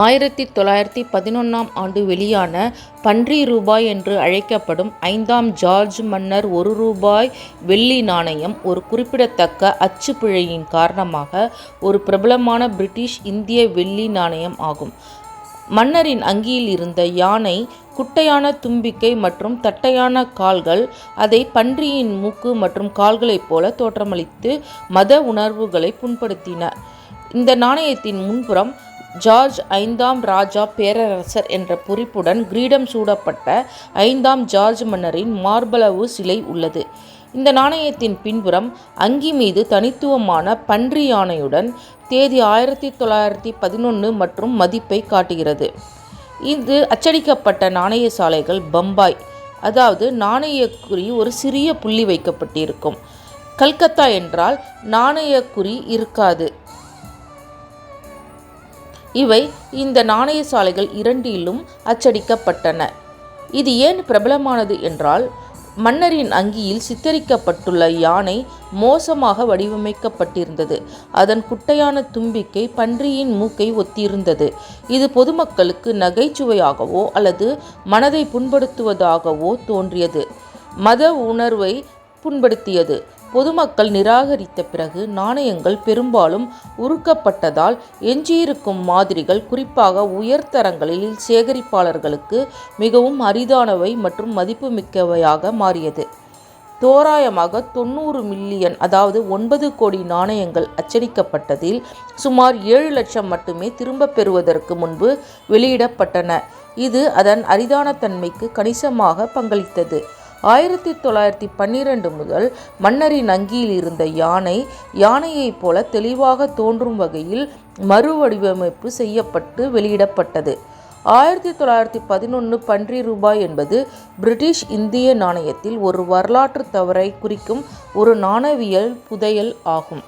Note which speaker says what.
Speaker 1: 1911ஆம் ஆண்டு வெளியான பன்றி ரூபாய் என்று அழைக்கப்படும் 5ஆம் ஜார்ஜ் மன்னர் ரூபாய் வெள்ளி நாணயம் ஒரு குறிப்பிடத்தக்க அச்சுப்பிழையின் காரணமாக ஒரு பிரபலமான பிரிட்டிஷ் இந்திய வெள்ளி நாணயம் ஆகும். மன்னரின் அங்கியில் இருந்த யானை குட்டையான தும்பிக்கை மற்றும் தட்டையான கால்கள் அதை பன்றியின் மூக்கு மற்றும் கால்களைப் போல தோற்றமளித்து மத உணர்வுகளை புண்படுத்தின. இந்த நாணயத்தின் முன்புறம் ஜார்ஜ் 5ஆம் ராஜா பேரரசர் என்ற பொறிப்புடன் கிரீடம் சூடப்பட்ட 5ஆம் ஜார்ஜ் மன்னரின் மார்பளவு சிலை உள்ளது. இந்த நாணயத்தின் பின்புறம் அங்கி மீது தனித்துவமான பன்றி யானையுடன் தேதி 1911 மற்றும் மதிப்பை காட்டுகிறது. இது அச்சடிக்கப்பட்ட நாணய சாலைகள் பம்பாய், அதாவது நாணயக்குறி ஒரு சிறிய புள்ளி வைக்கப்பட்டிருக்கும். கல்கத்தா என்றால் நாணயக்குறி இருக்காது. இவை இந்த நாணய சாலைகள் இரண்டிலும் அச்சடிக்கப்பட்டன. இது ஏன் பிரபலமானது என்றால், மன்னரின் அங்கியில் சித்தரிக்கப்பட்டுள்ள யானை மோசமாக வடிவமைக்கப்பட்டிருந்தது. அதன் குட்டையான தும்பிக்கை பன்றியின் மூக்கை ஒத்திருந்தது. இது பொதுமக்களுக்கு நகைச்சுவையாகவோ அல்லது மனதை புண்படுத்துவதாகவோ தோன்றியது. மத உணர்வை புண்படுத்தியது. பொதுமக்கள் நிராகரித்த பிறகு நாணயங்கள் பெரும்பாலும் உருக்கப்பட்டதால் எஞ்சியிருக்கும் மாதிரிகள் குறிப்பாக உயர்தரங்களில் சேகரிப்பாளர்களுக்கு மிகவும் அரிதானவை மற்றும் மதிப்புமிக்கவையாக மாறியது. தோராயமாக 90 மில்லியன், அதாவது 9 கோடி நாணயங்கள் அச்சடிக்கப்பட்டதில் சுமார் 7 லட்சம் மட்டுமே திரும்பப் பெறுவதற்கு முன்பு வெளியிடப்பட்டன. இது அதன் அரிதான தன்மைக்கு கணிசமாக பங்களித்தது. 1912 முதல் மன்னரின் அங்கியில் இருந்த யானையைப் போல தெளிவாக தோன்றும் வகையில் மறுவடிவமைப்பு செய்யப்பட்டு வெளியிடப்பட்டது. 1911 பன்றி ரூபாய் என்பது பிரிட்டிஷ் இந்திய நாணயத்தில் ஒரு வரலாற்று தவறை குறிக்கும் ஒரு நாணயவியல் புதையல் ஆகும்.